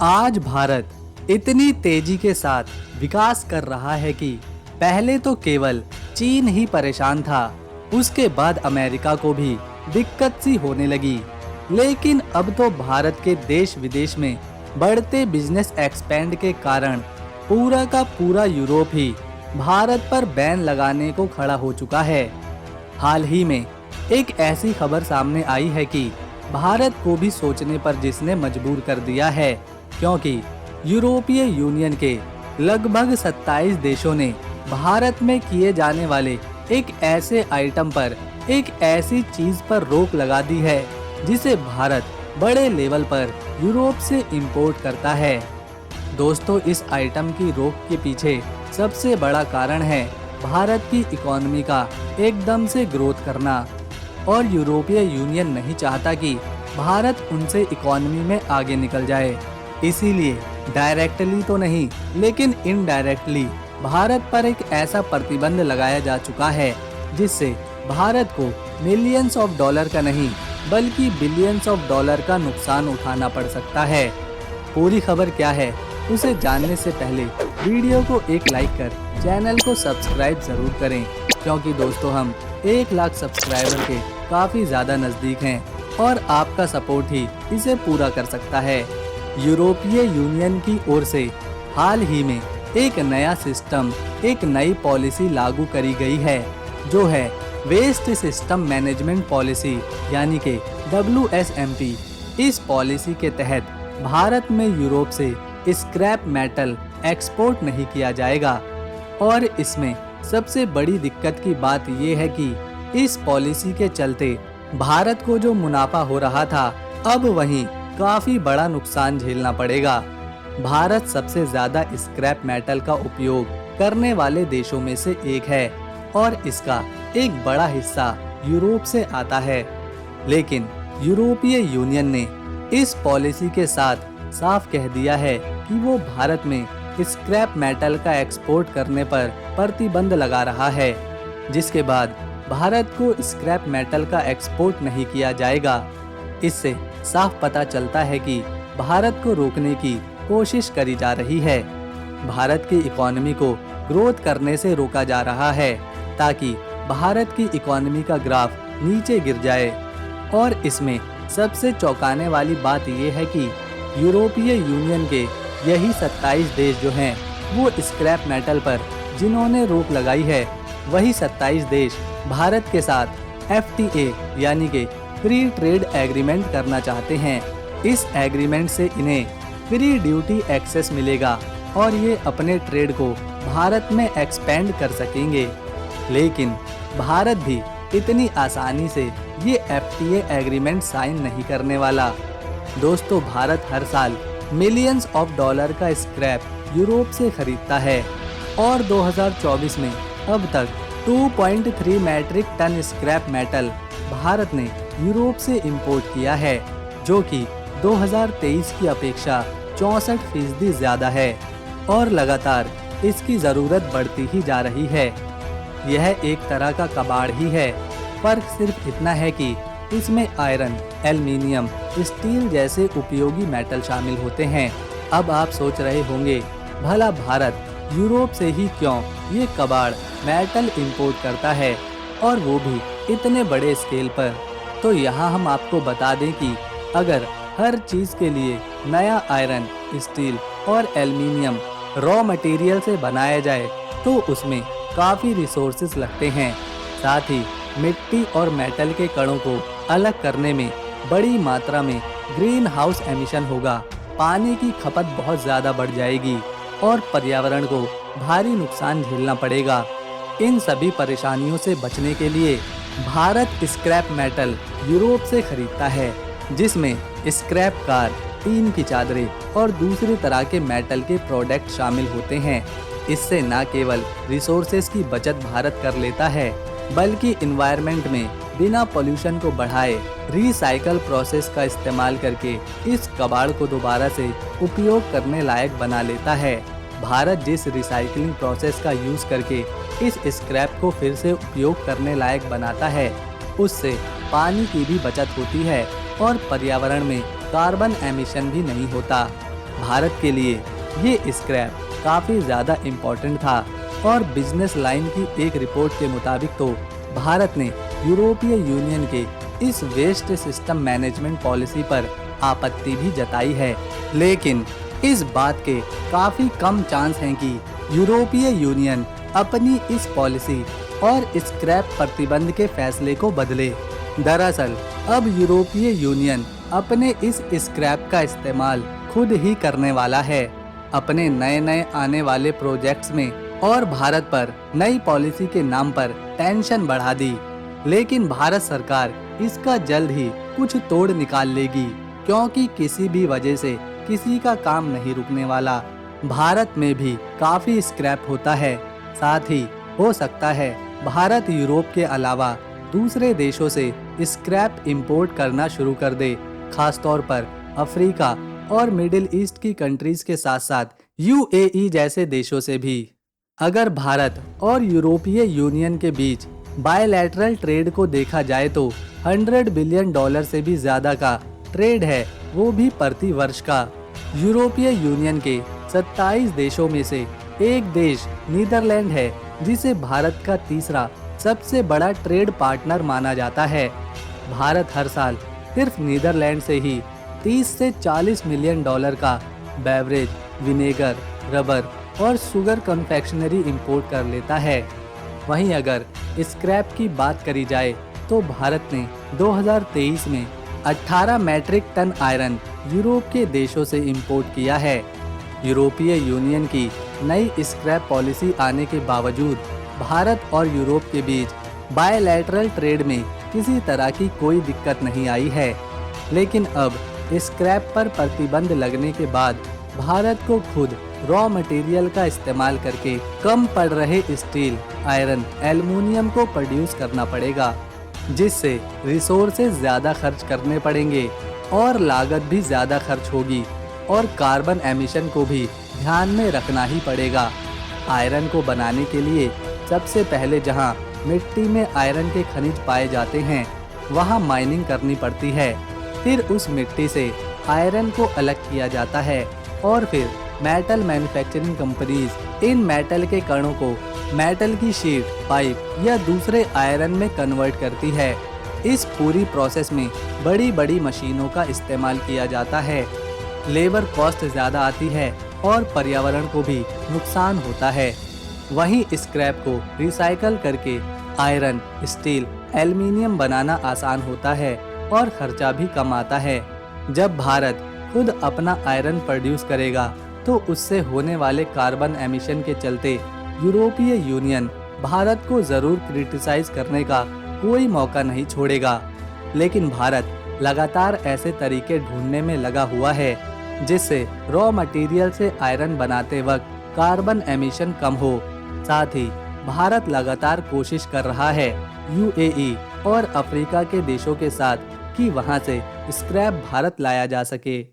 आज भारत इतनी तेजी के साथ विकास कर रहा है कि पहले तो केवल चीन ही परेशान था, उसके बाद अमेरिका को भी दिक्कत सी होने लगी। लेकिन अब तो भारत के देश विदेश में बढ़ते बिजनेस एक्सपेंड के कारण पूरा का पूरा यूरोप ही भारत पर बैन लगाने को खड़ा हो चुका है। हाल ही में एक ऐसी खबर सामने आई है कि भारत को भी सोचने पर जिसने मजबूर कर दिया है, क्योंकि यूरोपीय यूनियन के लगभग 27 देशों ने भारत में किए जाने वाले एक ऐसे आइटम पर, एक ऐसी चीज पर रोक लगा दी है जिसे भारत बड़े लेवल पर यूरोप से इंपोर्ट करता है। दोस्तों, इस आइटम की रोक के पीछे सबसे बड़ा कारण है भारत की इकोनॉमी का एकदम से ग्रोथ करना, और यूरोपीय यूनियन नहीं चाहता कि भारत उनसे इकोनॉमी में आगे निकल जाए। इसीलिए डायरेक्टली तो नहीं, लेकिन इनडायरेक्टली भारत पर एक ऐसा प्रतिबंध लगाया जा चुका है जिससे भारत को मिलियंस ऑफ डॉलर का नहीं बल्कि बिलियंस ऑफ डॉलर का नुकसान उठाना पड़ सकता है। पूरी खबर क्या है उसे जानने से पहले वीडियो को एक लाइक कर चैनल को सब्सक्राइब जरूर करें, क्योंकि दोस्तों हम 1 लाख सब्सक्राइबर के काफी ज्यादा नजदीक हैं और आपका सपोर्ट ही इसे पूरा कर सकता है। यूरोपीय यूनियन की ओर से हाल ही में एक नया सिस्टम, एक नई पॉलिसी लागू करी गई है, जो है वेस्ट सिस्टम मैनेजमेंट पॉलिसी, यानी कि WSMP। इस पॉलिसी के तहत भारत में यूरोप से स्क्रैप मेटल एक्सपोर्ट नहीं किया जाएगा, और इसमें सबसे बड़ी दिक्कत की बात ये है कि इस पॉलिसी के चलते भारत को जो मुनाफा हो रहा था, अब वहीं काफी बड़ा नुकसान झेलना पड़ेगा। भारत सबसे ज्यादा स्क्रैप मेटल का उपयोग करने वाले देशों में से एक है, और इसका एक बड़ा हिस्सा यूरोप से आता है। लेकिन यूरोपीय यूनियन ने इस पॉलिसी के साथ साफ कह दिया है कि वो भारत में स्क्रैप मेटल का एक्सपोर्ट करने पर प्रतिबंध लगा रहा है, जिसके बाद भारत को स्क्रैप मेटल का एक्सपोर्ट नहीं किया जाएगा। इससे साफ पता चलता है कि भारत को रोकने की कोशिश करी जा रही है। भारत की इकोनॉमी को ग्रोथ करने से रोका जा रहा है, ताकि भारत की इकोनॉमी का ग्राफ नीचे गिर जाए। और इसमें सबसे चौंकाने वाली बात यह है कि यूरोपीय यूनियन के यही 27 देश जो हैं, वो स्क्रैप मेटल पर जिन्होंने रोक लगाई है, वही 27 देश भारत के साथ FTA यानी कि फ्री ट्रेड एग्रीमेंट करना चाहते हैं। इस एग्रीमेंट से इन्हें फ्री ड्यूटी एक्सेस मिलेगा और ये अपने ट्रेड को भारत में एक्सपेंड कर सकेंगे। लेकिन भारत भी इतनी आसानी से ये FTA एग्रीमेंट साइन नहीं करने वाला। दोस्तों, भारत हर साल मिलियंस ऑफ डॉलर का स्क्रैप यूरोप से खरीदता है, और 2024 में अब तक 2.3 metric ton scrap metal Bharat ने यूरोप से इंपोर्ट किया है, जो कि 2023 की अपेक्षा 64% ज्यादा है, और लगातार इसकी जरूरत बढ़ती ही जा रही है। यह एक तरह का कबाड़ ही है। फर्क सिर्फ इतना है कि इसमें आयरन, एल्युमिनियम, स्टील जैसे उपयोगी मेटल शामिल होते हैं। अब आप सोच रहे होंगे, भला भारत यूरोप से ही क्यों ये कबाड़ मेटल इंपोर्ट करता है, और वो भी इतने बड़े स्केल पर। तो यहाँ हम आपको बता दें कि अगर हर चीज के लिए नया आयरन, स्टील और एल्युमिनियम रॉ मटेरियल से बनाया जाए तो उसमें काफी रिसोर्सेज लगते हैं। साथ ही मिट्टी और मेटल के कणों को अलग करने में बड़ी मात्रा में ग्रीन हाउस एमिशन होगा, पानी की खपत बहुत ज्यादा बढ़ जाएगी और पर्यावरण को भारी नुकसान झेलना पड़ेगा। इन सभी परेशानियों से बचने के लिए भारत स्क्रैप मेटल यूरोप से खरीदता है, जिसमें स्क्रैप कार, टीन की चादरें और दूसरी तरह के मेटल के प्रोडक्ट शामिल होते हैं। इससे न केवल रिसोर्सेज की बचत भारत कर लेता है, बल्कि एनवायरनमेंट में बिना पोल्यूशन को बढ़ाए रिसाइकल प्रोसेस का इस्तेमाल करके इस कबाड़ को दोबारा से उपयोग करने लायक बना लेता है। भारत जिस रिसाइकलिंग प्रोसेस का यूज करके इस स्क्रैप को फिर से उपयोग करने लायक बनाता है, उससे पानी की भी बचत होती है और पर्यावरण में कार्बन एमिशन भी नहीं होता। भारत के लिए ये स्क्रैप काफ़ी ज़्यादा इम्पोर्टेंट था और बिजनेस लाइन की एक रिपोर्ट के मुताबिक तो भारत ने यूरोपीय यूनियन के इस वेस्ट सिस्टम मैनेजमेंट पॉलिसी पर आपत्ति भी जताई है। लेकिन इस बात के काफ़ी कम चांस हैं कि यूरोपीय यूनियन अपनी इस पॉलिसी और स्क्रैप प्रतिबंध के फैसले को बदले। दरअसल अब यूरोपीय यूनियन अपने इस स्क्रैप का इस्तेमाल खुद ही करने वाला है अपने नए नए आने वाले प्रोजेक्ट्स में, और भारत पर नई पॉलिसी के नाम पर टेंशन बढ़ा दी। लेकिन भारत सरकार इसका जल्द ही कुछ तोड़ निकाल लेगी, क्योंकि किसी भी वजह से किसी का काम नहीं रुकने वाला। भारत में भी काफी स्क्रैप होता है, साथ ही हो सकता है भारत यूरोप के अलावा दूसरे देशों से स्क्रैप इंपोर्ट करना शुरू कर दे, खासतौर पर अफ्रीका और मिडिल ईस्ट की कंट्रीज के साथ साथ यूएई जैसे देशों से भी। अगर भारत और यूरोपीय यूनियन के बीच बायलैटरल ट्रेड को देखा जाए तो $100 बिलियन से भी ज्यादा का ट्रेड है, वो भी प्रति वर्ष का। यूरोपीय यूनियन के 27 देशों में से एक देश नीदरलैंड है, जिसे भारत का तीसरा सबसे बड़ा ट्रेड पार्टनर माना जाता है। भारत हर साल सिर्फ नीदरलैंड से ही $30 से $40 मिलियन का बेवरेज, विनेगर, रबर और शुगर कन्फेक्शनरी इंपोर्ट कर लेता है। वहीं अगर स्क्रैप की बात करी जाए तो भारत ने 2023 में 18 मैट्रिक टन आयरन यूरोप के देशों से इंपोर्ट किया है। यूरोपीय यूनियन की नई स्क्रैप पॉलिसी आने के बावजूद भारत और यूरोप के बीच बायलैटरल ट्रेड में किसी तरह की कोई दिक्कत नहीं आई है। लेकिन अब स्क्रैप पर प्रतिबंध लगने के बाद भारत को खुद रॉ मटेरियल का इस्तेमाल करके कम पड़ रहे स्टील, आयरन, एल्युमिनियम को प्रोड्यूस करना पड़ेगा, जिससे रिसोर्सेज ज्यादा खर्च करने पड़ेंगे और लागत भी ज्यादा खर्च होगी और कार्बन एमिशन को भी ध्यान में रखना ही पड़ेगा। आयरन को बनाने के लिए सबसे पहले जहां मिट्टी में आयरन के खनिज पाए जाते हैं वहां माइनिंग करनी पड़ती है। फिर उस मिट्टी से आयरन को अलग किया जाता है और फिर metal manufacturing companies in metal के कणों को मेटल की शीट, पाइप या दूसरे आयरन में कन्वर्ट करती है। इस पूरी प्रोसेस में बड़ी बड़ी मशीनों का इस्तेमाल किया जाता है, लेबर कॉस्ट ज़्यादा आती है और पर्यावरण को भी नुकसान होता है। वहीं स्क्रैप को रिसाइकल करके आयरन, स्टील, एल्युमिनियम बनाना आसान होता है और खर्चा भी कम आता है। जब भारत खुद अपना आयरन प्रोड्यूस करेगा तो उससे होने वाले कार्बन एमिशन के चलते यूरोपीय यूनियन भारत को जरूर क्रिटिसाइज करने का कोई मौका नहीं छोड़ेगा। लेकिन भारत लगातार ऐसे तरीके ढूंढने में लगा हुआ है जिससे रॉ मटेरियल से आयरन बनाते वक्त कार्बन एमिशन कम हो। साथ ही भारत लगातार कोशिश कर रहा है यूएई और अफ्रीका के देशों के साथ कि वहां से स्क्रैप भारत लाया जा सके।